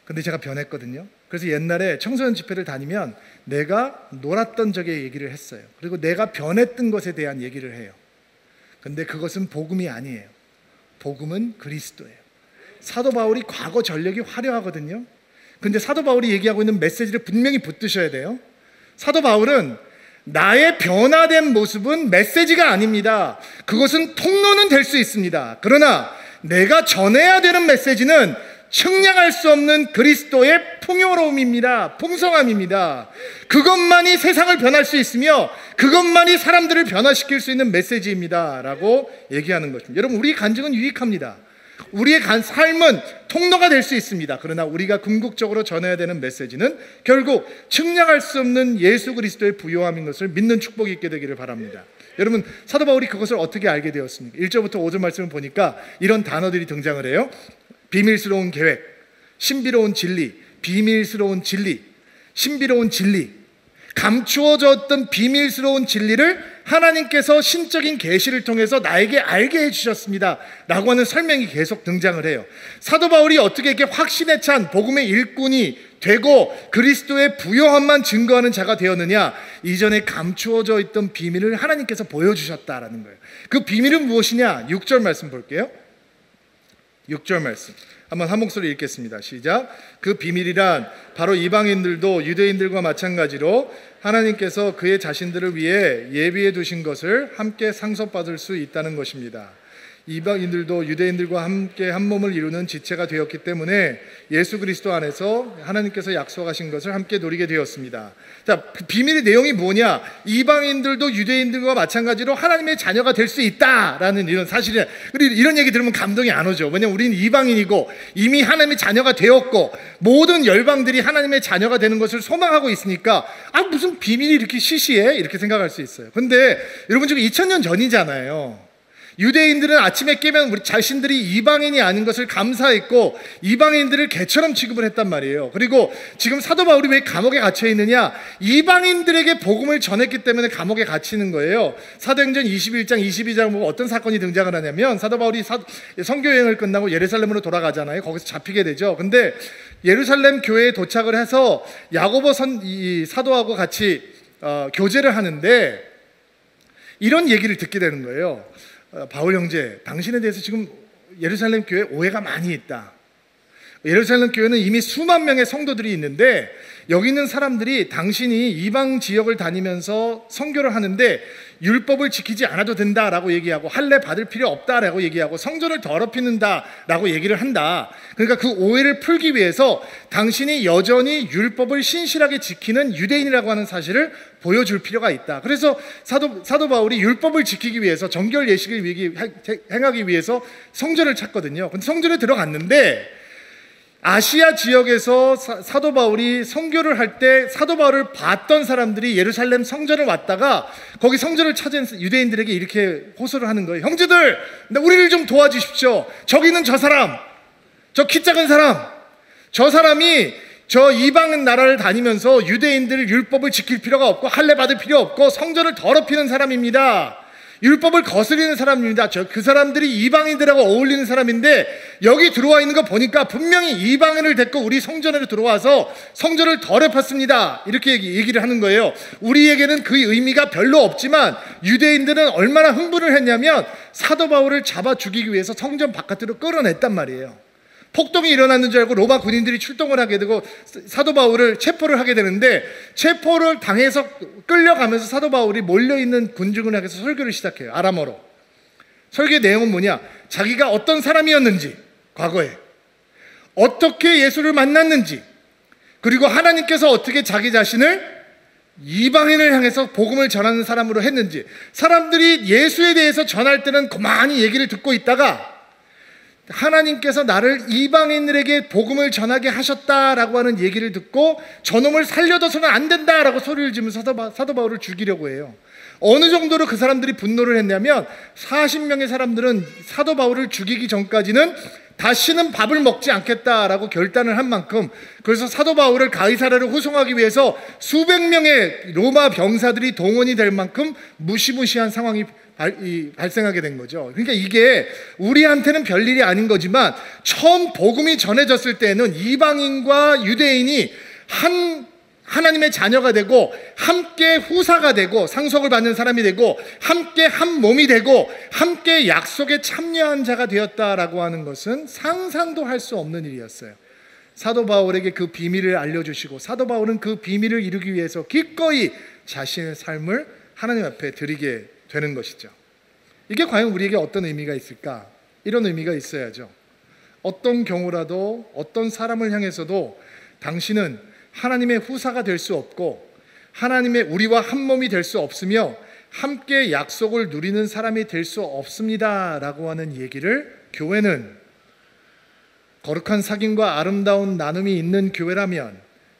근데 제가 변했거든요. 그래서 옛날에 청소년 집회를 다니면 내가 놀았던 적의 얘기를 했어요. 그리고 내가 변했던 것에 대한 얘기를 해요. 근데 그것은 복음이 아니에요. 복음은 그리스도예요. 사도 바울이 과거 전력이 화려하거든요. 근데 사도 바울이 얘기하고 있는 메시지를 분명히 붙드셔야 돼요. 사도 바울은 나의 변화된 모습은 메시지가 아닙니다. 그것은 통로는 될 수 있습니다. 그러나 내가 전해야 되는 메시지는 측량할 수 없는 그리스도의 풍요로움입니다. 풍성함입니다. 그것만이 세상을 변할 수 있으며 그것만이 사람들을 변화시킬 수 있는 메시지입니다 라고 얘기하는 것입니다. 여러분, 우리 간증은 유익합니다. 우리의 삶은 통로가 될 수 있습니다. 그러나 우리가 궁극적으로 전해야 되는 메시지는 결국 측량할 수 없는 예수 그리스도의 부요함인 것을 믿는 축복이 있게 되기를 바랍니다. 여러분, 사도 바울이 그것을 어떻게 알게 되었습니까? 1절부터 5절 말씀을 보니까 이런 단어들이 등장을 해요. 비밀스러운 계획, 신비로운 진리, 비밀스러운 진리, 신비로운 진리, 감추어졌던 비밀스러운 진리를 하나님께서 신적인 계시를 통해서 나에게 알게 해주셨습니다 라고 하는 설명이 계속 등장을 해요. 사도 바울이 어떻게 이렇게 확신에 찬 복음의 일꾼이 되고 그리스도의 부요함만 증거하는 자가 되었느냐? 이전에 감추어져 있던 비밀을 하나님께서 보여주셨다라는 거예요. 그 비밀은 무엇이냐? 6절 말씀 볼게요. 6절 말씀 한번 한 목소리 읽겠습니다. 시작. 그 비밀이란 바로 이방인들도 유대인들과 마찬가지로 하나님께서 그의 자신들을 위해 예비해 두신 것을 함께 상속받을 수 있다는 것입니다. 이방인들도 유대인들과 함께 한 몸을 이루는 지체가 되었기 때문에 예수 그리스도 안에서 하나님께서 약속하신 것을 함께 누리게 되었습니다. 자, 그 비밀의 내용이 뭐냐? 이방인들도 유대인들과 마찬가지로 하나님의 자녀가 될 수 있다라는 이런 사실이에요. 그리고 이런 얘기 들으면 감동이 안 오죠. 왜냐하면 우리는 이방인이고 이미 하나님의 자녀가 되었고 모든 열방들이 하나님의 자녀가 되는 것을 소망하고 있으니까 무슨 비밀이 이렇게 시시해? 이렇게 생각할 수 있어요. 근데 여러분, 지금 2000년 전이잖아요. 유대인들은 아침에 깨면 우리 자신들이 이방인이 아닌 것을 감사했고 이방인들을 개처럼 취급을 했단 말이에요. 그리고 지금 사도 바울이 왜 감옥에 갇혀 있느냐? 이방인들에게 복음을 전했기 때문에 감옥에 갇히는 거예요. 사도행전 21장 22장 보면 어떤 사건이 등장을 하냐면 사도 바울이 선교 여행을 끝나고 예루살렘으로 돌아가잖아요. 거기서 잡히게 되죠. 근데 예루살렘 교회에 도착을 해서 야고보 사도하고 같이 교제를 하는데 이런 얘기를 듣게 되는 거예요. 바울 형제, 당신에 대해서 지금 예루살렘 교회에 오해가 많이 있다. 예루살렘 교회는 이미 수만 명의 성도들이 있는데 여기 있는 사람들이 당신이 이방 지역을 다니면서 선교를 하는데 율법을 지키지 않아도 된다라고 얘기하고 할례 받을 필요 없다라고 얘기하고 성전을 더럽히는다라고 얘기를 한다. 그러니까 그 오해를 풀기 위해서 당신이 여전히 율법을 신실하게 지키는 유대인이라고 하는 사실을 보여줄 필요가 있다. 그래서 사도 바울이 율법을 지키기 위해서 정결 예식을 행하기 위해서 성전을 찾거든요. 근데 성전에 들어갔는데 아시아 지역에서 사도 바울이 선교를 할 때 사도 바울을 봤던 사람들이 예루살렘 성전을 왔다가 거기 성전을 찾은 유대인들에게 이렇게 호소를 하는 거예요. 형제들, 우리를 좀 도와주십시오. 저기 있는 저 사람, 저 키 작은 사람, 저 사람이 저 이방 나라를 다니면서 유대인들 율법을 지킬 필요가 없고 할례 받을 필요 없고 성전을 더럽히는 사람입니다. 율법을 거스리는 사람입니다. 그 사람들이 이방인들하고 어울리는 사람인데 여기 들어와 있는 거 보니까 분명히 이방인을 데리고 우리 성전으로 들어와서 성전을 더럽혔습니다. 이렇게 얘기를 하는 거예요. 우리에게는 그 의미가 별로 없지만 유대인들은 얼마나 흥분을 했냐면 사도 바울을 잡아 죽이기 위해서 성전 바깥으로 끌어냈단 말이에요. 폭동이 일어났는 줄 알고 로마 군인들이 출동을 하게 되고 사도 바울을 체포를 하게 되는데, 체포를 당해서 끌려가면서 사도 바울이 몰려있는 군중을 향해서 설교를 시작해요. 아람어로. 설교의 내용은 뭐냐? 자기가 어떤 사람이었는지, 과거에 어떻게 예수를 만났는지, 그리고 하나님께서 어떻게 자기 자신을 이방인을 향해서 복음을 전하는 사람으로 했는지, 사람들이 예수에 대해서 전할 때는 그만히 얘기를 듣고 있다가 하나님께서 나를 이방인들에게 복음을 전하게 하셨다라고 하는 얘기를 듣고 저놈을 살려둬서는 안 된다라고 소리를 지르면서 사도 바울을 죽이려고 해요. 어느 정도로 그 사람들이 분노를 했냐면 40명의 사람들은 사도 바울을 죽이기 전까지는 다시는 밥을 먹지 않겠다라고 결단을 한 만큼, 그래서 사도 바울을 가이사랴로 후송하기 위해서 수백 명의 로마 병사들이 동원이 될 만큼 무시무시한 상황이 발생하게 된 거죠. 그러니까 이게 우리한테는 별일이 아닌 거지만 처음 복음이 전해졌을 때는 이방인과 유대인이 하나님의 자녀가 되고 함께 후사가 되고 상속을 받는 사람이 되고 함께 한 몸이 되고 함께 약속에 참여한 자가 되었다라고 하는 것은 상상도 할 수 없는 일이었어요. 사도 바울에게 그 비밀을 알려주시고 사도 바울은 그 비밀을 이루기 위해서 기꺼이 자신의 삶을 하나님 앞에 드리게 되는 것이죠. 이게 과연 우리에게 어떤 의미가 있을까? 이런 의미가 있어야죠. 어떤 경우라도 어떤 사람을 향해서도 당신은 하나님의 후사가 될 수 없고 하나님의 우리와 한 몸이 될 수 없으며 함께 약속을 누리는 사람이 될 수 없습니다 라고 하는 얘기를 교회는 거룩한 사귐과 아름다운 나눔이 있는 교회라면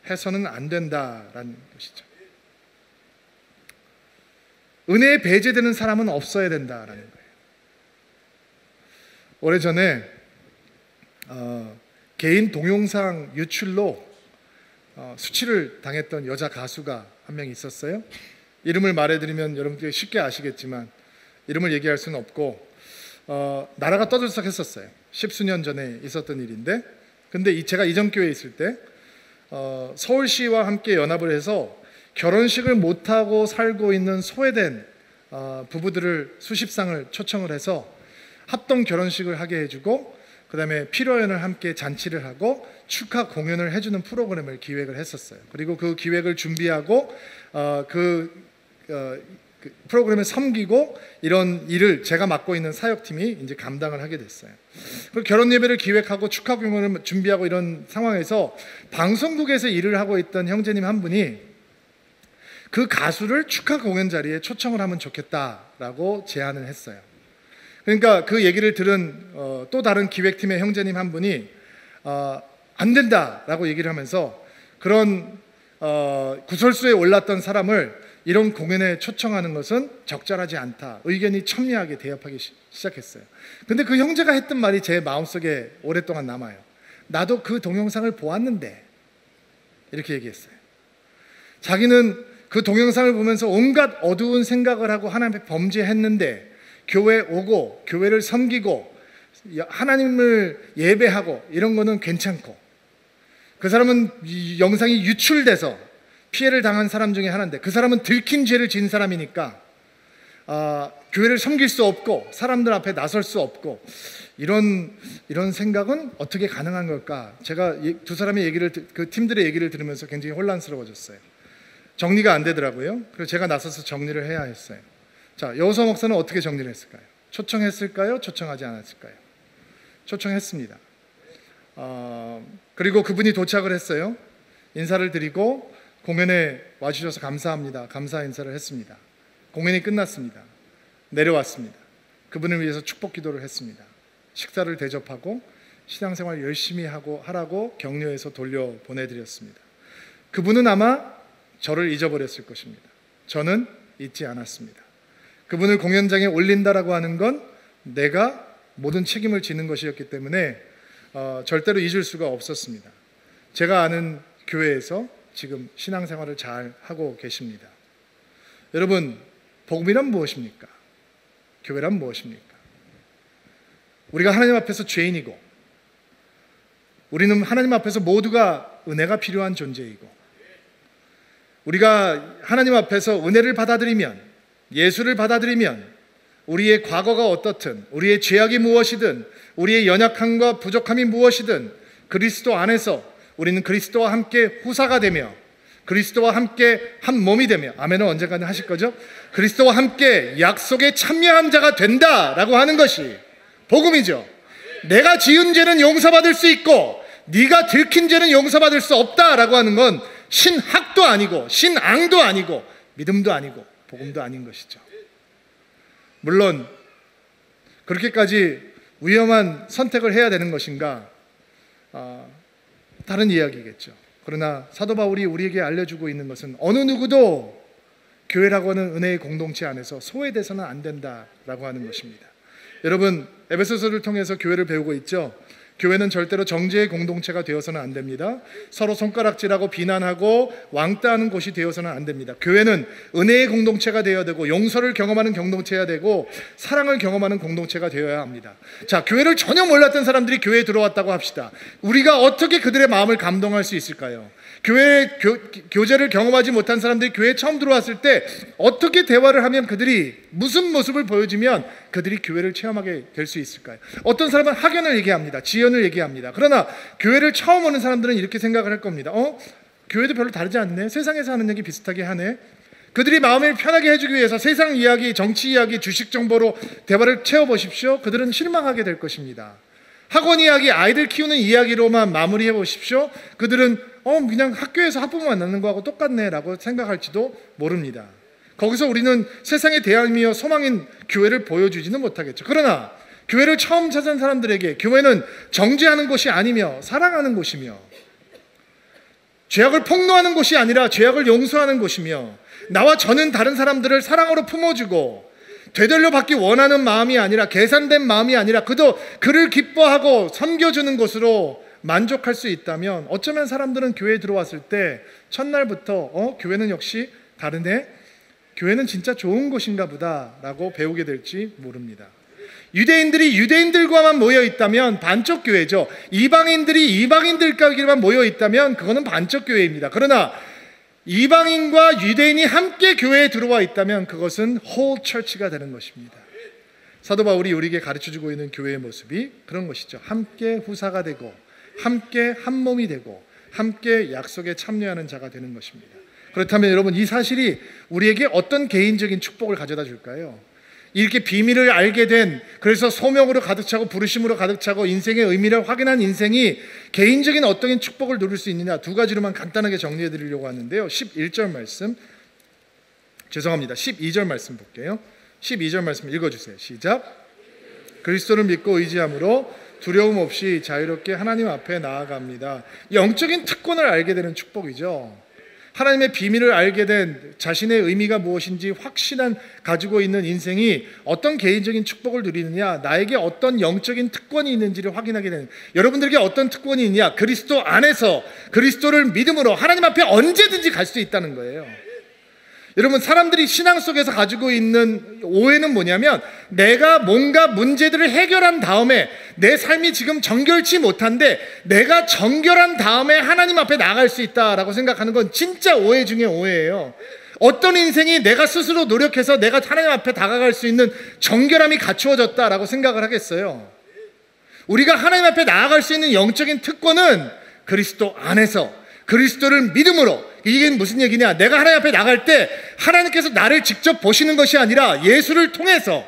해서는 안 된다라는 것이죠. 은혜에 배제되는 사람은 없어야 된다라는 거예요. 오래전에 개인 동영상 유출로 수치를 당했던 여자 가수가 한 명 있었어요. 이름을 말해드리면 여러분들이 쉽게 아시겠지만 이름을 얘기할 수는 없고 나라가 떠들썩했었어요. 10수년 전에 있었던 일인데, 근데 제가 이전 교회에 있을 때 서울시와 함께 연합을 해서 결혼식을 못하고 살고 있는 소외된 부부들을 수십 쌍을 초청을 해서 합동 결혼식을 하게 해주고 그 다음에 피로연을 함께 잔치를 하고 축하 공연을 해주는 프로그램을 기획을 했었어요. 그리고 그 기획을 준비하고 그 프로그램을 섬기고 이런 일을 제가 맡고 있는 사역팀이 이제 감당을 하게 됐어요. 그 결혼 예배를 기획하고 축하 공연을 준비하고 이런 상황에서 방송국에서 일을 하고 있던 형제님 한 분이 그 가수를 축하 공연 자리에 초청을 하면 좋겠다라고 제안을 했어요. 그러니까 그 얘기를 들은 또 다른 기획팀의 형제님 한 분이 안 된다라고 얘기를 하면서 그런 구설수에 올랐던 사람을 이런 공연에 초청하는 것은 적절하지 않다, 의견이 첨예하게 대합하기 시작했어요. 근데 그 형제가 했던 말이 제 마음속에 오랫동안 남아요. 나도 그 동영상을 보았는데, 이렇게 얘기했어요. 자기는 그 동영상을 보면서 온갖 어두운 생각을 하고 하나님 앞에 범죄했는데 교회 오고 교회를 섬기고 하나님을 예배하고 이런 거는 괜찮고, 그 사람은 이 영상이 유출돼서 피해를 당한 사람 중에 하나인데 그 사람은 들킨 죄를 지은 사람이니까 교회를 섬길 수 없고 사람들 앞에 나설 수 없고, 이런 생각은 어떻게 가능한 걸까? 제가 두 사람의 얘기를, 그 팀들의 얘기를 들으면서 굉장히 혼란스러워졌어요. 정리가 안 되더라고요. 그래서 제가 나서서 정리를 해야 했어요. 자, 여호사 목사는 어떻게 정리를 했을까요? 초청했을까요? 초청하지 않았을까요? 초청했습니다. 그리고 그분이 도착을 했어요. 인사를 드리고 공연에 와주셔서 감사합니다. 감사 인사를 했습니다. 공연이 끝났습니다. 내려왔습니다. 그분을 위해서 축복 기도를 했습니다. 식사를 대접하고 신앙생활 열심히 하라고 격려해서 돌려보내드렸습니다. 그분은 아마 저를 잊어버렸을 것입니다. 저는 잊지 않았습니다. 그분을 공연장에 올린다라고 하는 건 내가 모든 책임을 지는 것이었기 때문에 절대로 잊을 수가 없었습니다. 제가 아는 교회에서 지금 신앙생활을 잘 하고 계십니다. 여러분, 복음이란 무엇입니까? 교회란 무엇입니까? 우리가 하나님 앞에서 죄인이고, 우리는 하나님 앞에서 모두가 은혜가 필요한 존재이고, 우리가 하나님 앞에서 은혜를 받아들이면, 예수를 받아들이면 우리의 과거가 어떻든, 우리의 죄악이 무엇이든, 우리의 연약함과 부족함이 무엇이든 그리스도 안에서 우리는 그리스도와 함께 후사가 되며, 그리스도와 함께 한 몸이 되며, 아멘은 언젠가는 하실 거죠? 그리스도와 함께 약속에 참여한 자가 된다라고 하는 것이 복음이죠. 내가 지은 죄는 용서받을 수 있고 네가 들킨 죄는 용서받을 수 없다라고 하는 건 신학도 아니고 신앙도 아니고 믿음도 아니고 복음도 아닌 것이죠. 물론 그렇게까지 위험한 선택을 해야 되는 것인가? 다른 이야기겠죠. 그러나 사도 바울이 우리에게 알려주고 있는 것은 어느 누구도 교회라고 하는 은혜의 공동체 안에서 소외돼서는 안 된다라고 하는 것입니다. 여러분, 에베소서를 통해서 교회를 배우고 있죠. 교회는 절대로 정죄의 공동체가 되어서는 안 됩니다. 서로 손가락질하고 비난하고 왕따하는 곳이 되어서는 안 됩니다. 교회는 은혜의 공동체가 되어야 되고, 용서를 경험하는 공동체가 되고, 사랑을 경험하는 공동체가 되어야 합니다. 자, 교회를 전혀 몰랐던 사람들이 교회에 들어왔다고 합시다. 우리가 어떻게 그들의 마음을 감동할 수 있을까요? 교제를 경험하지 못한 사람들이 교회에 처음 들어왔을 때 어떻게 대화를 하면 그들이 무슨 모습을 보여주면 그들이 교회를 체험하게 될 수 있을까요? 어떤 사람은 학연을 얘기합니다. 지연을 얘기합니다. 그러나 교회를 처음 오는 사람들은 이렇게 생각을 할 겁니다. 교회도 별로 다르지 않네. 세상에서 하는 얘기 비슷하게 하네. 그들이 마음을 편하게 해주기 위해서 세상 이야기, 정치 이야기, 주식 정보로 대화를 채워보십시오. 그들은 실망하게 될 것입니다. 학원 이야기, 아이들 키우는 이야기로만 마무리해 보십시오. 그들은 그냥 학교에서 학부모 만나는 거하고 똑같네 라고 생각할지도 모릅니다. 거기서 우리는 세상의 대안이며 소망인 교회를 보여주지는 못하겠죠. 그러나 교회를 처음 찾은 사람들에게 교회는 정죄하는 곳이 아니며 사랑하는 곳이며, 죄악을 폭로하는 곳이 아니라 죄악을 용서하는 곳이며, 나와 저는 다른 사람들을 사랑으로 품어주고, 되돌려 받기 원하는 마음이 아니라, 계산된 마음이 아니라 그를 기뻐하고 섬겨주는 곳으로 만족할 수 있다면, 어쩌면 사람들은 교회에 들어왔을 때 첫날부터 교회는 역시 다르네, 교회는 진짜 좋은 곳인가 보다 라고 배우게 될지 모릅니다. 유대인들이 유대인들과만 모여 있다면 반쪽 교회죠. 이방인들이 이방인들과만 모여 있다면 그거는 반쪽 교회입니다. 그러나 이방인과 유대인이 함께 교회에 들어와 있다면 그것은 whole church가 되는 것입니다. 사도 바울이 우리에게 가르쳐주고 있는 교회의 모습이 그런 것이죠. 함께 후사가 되고, 함께 한 몸이 되고, 함께 약속에 참여하는 자가 되는 것입니다. 그렇다면 여러분, 이 사실이 우리에게 어떤 개인적인 축복을 가져다 줄까요? 이렇게 비밀을 알게 된, 그래서 소명으로 가득 차고 부르심으로 가득 차고 인생의 의미를 확인한 인생이 개인적인 어떤 축복을 누릴 수 있느냐, 두 가지로만 간단하게 정리해 드리려고 하는데요. 11절 말씀, 12절 말씀 볼게요. 12절 말씀 읽어주세요. 시작. 그리스도를 믿고 의지함으로 두려움 없이 자유롭게 하나님 앞에 나아갑니다. 영적인 특권을 알게 되는 축복이죠. 하나님의 비밀을 알게 된, 자신의 의미가 무엇인지 확신한 가지고 있는 인생이 어떤 개인적인 축복을 누리느냐, 나에게 어떤 영적인 특권이 있는지를 확인하게 되는, 여러분들에게 어떤 특권이 있냐, 그리스도 안에서 그리스도를 믿음으로 하나님 앞에 언제든지 갈 수 있다는 거예요. 여러분, 사람들이 신앙 속에서 가지고 있는 오해는 뭐냐면, 내가 뭔가 문제들을 해결한 다음에 내 삶이 지금 정결치 못한데 내가 정결한 다음에 하나님 앞에 나갈 수 있다라고 생각하는 건 진짜 오해 중에 오해예요. 어떤 인생이 내가 스스로 노력해서 내가 하나님 앞에 다가갈 수 있는 정결함이 갖추어졌다라고 생각을 하겠어요? 우리가 하나님 앞에 나아갈 수 있는 영적인 특권은 그리스도 안에서 그리스도를 믿음으로. 이게 무슨 얘기냐? 내가 하나님 앞에 나갈 때 하나님께서 나를 직접 보시는 것이 아니라 예수를 통해서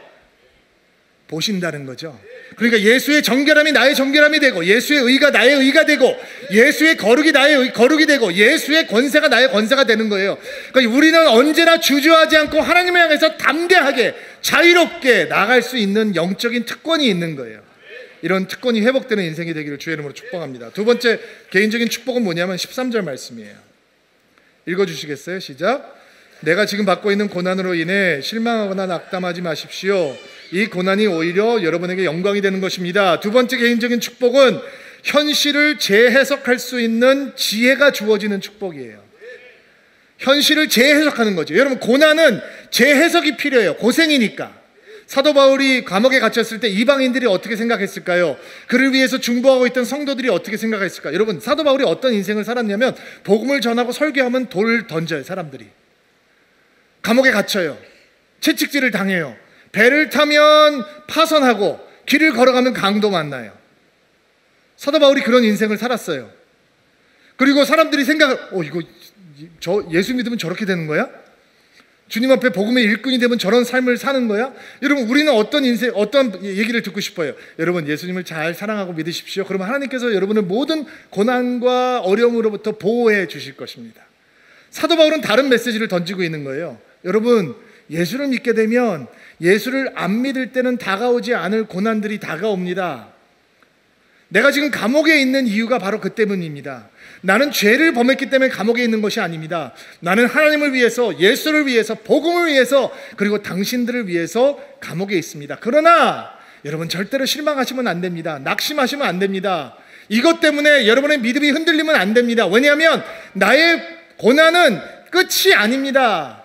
보신다는 거죠. 그러니까 예수의 정결함이 나의 정결함이 되고, 예수의 의가 나의 의가 되고, 예수의 거룩이 나의 거룩이 되고, 예수의 권세가 나의 권세가 되는 거예요. 그러니까 우리는 언제나 주저하지 않고 하나님을 향해서 담대하게 자유롭게 나갈 수 있는 영적인 특권이 있는 거예요. 이런 특권이 회복되는 인생이 되기를 주의 이름으로 축복합니다. 두 번째 개인적인 축복은 뭐냐면 13절 말씀이에요. 읽어주시겠어요? 시작. 내가 지금 받고 있는 고난으로 인해 실망하거나 낙담하지 마십시오. 이 고난이 오히려 여러분에게 영광이 되는 것입니다. 두 번째 개인적인 축복은 현실을 재해석할 수 있는 지혜가 주어지는 축복이에요. 현실을 재해석하는 거죠. 여러분, 고난은 재해석이 필요해요. 고생이니까. 사도 바울이 감옥에 갇혔을 때 이방인들이 어떻게 생각했을까요? 그를 위해서 중보하고 있던 성도들이 어떻게 생각했을까요? 여러분, 사도 바울이 어떤 인생을 살았냐면 복음을 전하고 설교하면 돌 던져요. 사람들이 감옥에 갇혀요. 채찍질을 당해요. 배를 타면 파선하고 길을 걸어가면 강도 만나요. 사도 바울이 그런 인생을 살았어요. 그리고 사람들이 이거 저 예수 믿으면 저렇게 되는 거야? 주님 앞에 복음의 일꾼이 되면 저런 삶을 사는 거야? 여러분, 우리는 어떤 얘기를 듣고 싶어요? 여러분, 예수님을 잘 사랑하고 믿으십시오. 그러면 하나님께서 여러분을 모든 고난과 어려움으로부터 보호해 주실 것입니다. 사도 바울은 다른 메시지를 던지고 있는 거예요. 여러분, 예수를 믿게 되면 예수를 안 믿을 때는 다가오지 않을 고난들이 다가옵니다. 내가 지금 감옥에 있는 이유가 바로 그 때문입니다. 나는 죄를 범했기 때문에 감옥에 있는 것이 아닙니다. 나는 하나님을 위해서, 예수를 위해서, 복음을 위해서, 그리고 당신들을 위해서 감옥에 있습니다. 그러나 여러분, 절대로 실망하시면 안 됩니다. 낙심하시면 안 됩니다. 이것 때문에 여러분의 믿음이 흔들리면 안 됩니다. 왜냐하면 나의 고난은 끝이 아닙니다.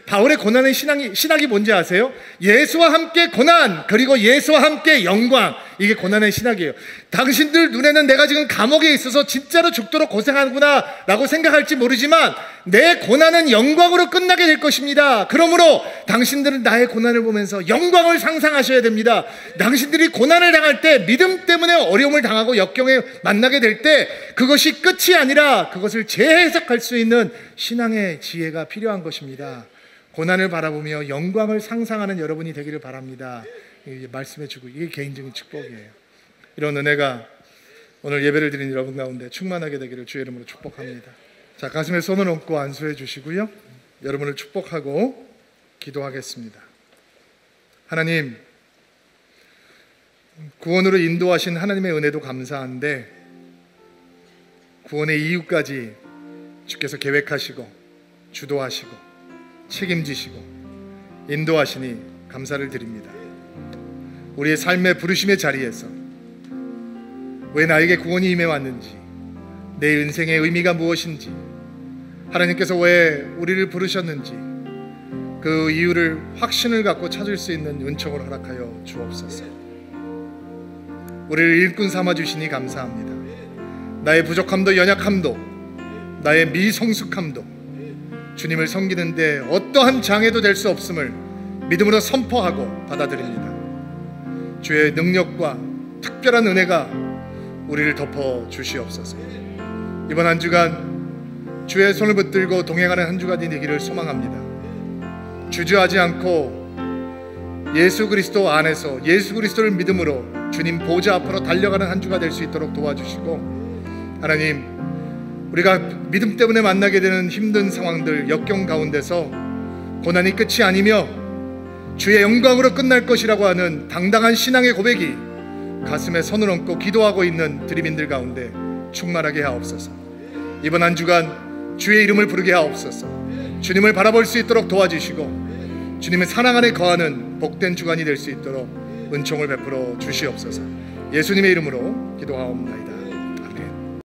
바울의 고난의 신학이 뭔지 아세요? 예수와 함께 고난, 그리고 예수와 함께 영광. 이게 고난의 신학이에요. 당신들 눈에는 내가 지금 감옥에 있어서 진짜로 죽도록 고생하는구나 라고 생각할지 모르지만 내 고난은 영광으로 끝나게 될 것입니다. 그러므로 당신들은 나의 고난을 보면서 영광을 상상하셔야 됩니다. 당신들이 고난을 당할 때, 믿음 때문에 어려움을 당하고 역경에 만나게 될 때 그것이 끝이 아니라 그것을 재해석할 수 있는 신앙의 지혜가 필요한 것입니다. 고난을 바라보며 영광을 상상하는 여러분이 되기를 바랍니다. 말씀해주고, 이게 개인적인 축복이에요. 이런 은혜가 오늘 예배를 드린 여러분 가운데 충만하게 되기를 주의 이름으로 축복합니다. 자, 가슴에 손을 얹고 안수해 주시고요, 여러분을 축복하고 기도하겠습니다. 하나님, 구원으로 인도하신 하나님의 은혜도 감사한데 구원의 이유까지 주께서 계획하시고 주도하시고 책임지시고 인도하시니 감사를 드립니다. 우리의 삶의 부르심의 자리에서 왜 나에게 구원이 임해 왔는지, 내 인생의 의미가 무엇인지, 하나님께서 왜 우리를 부르셨는지 그 이유를 확신을 갖고 찾을 수 있는 은총을 허락하여 주옵소서. 우리를 일꾼 삼아주시니 감사합니다. 나의 부족함도 연약함도, 나의 미성숙함도 주님을 섬기는데 어떠한 장애도 될 수 없음을 믿음으로 선포하고 받아들입니다. 주의 능력과 특별한 은혜가 우리를 덮어 주시옵소서. 이번 한 주간 주의 손을 붙들고 동행하는 한 주간이 되기를 소망합니다. 주저하지 않고 예수 그리스도 안에서 예수 그리스도를 믿음으로 주님 보좌 앞으로 달려가는 한 주가 될 수 있도록 도와주시고, 하나님, 우리가 믿음 때문에 만나게 되는 힘든 상황들, 역경 가운데서 고난이 끝이 아니며 주의 영광으로 끝날 것이라고 하는 당당한 신앙의 고백이 가슴에 손을 얹고 기도하고 있는 드림인들 가운데 충만하게 하옵소서. 이번 한 주간 주의 이름을 부르게 하옵소서. 주님을 바라볼 수 있도록 도와주시고 주님의 사랑 안에 거하는 복된 주간이 될 수 있도록 은총을 베풀어 주시옵소서. 예수님의 이름으로 기도하옵나이다.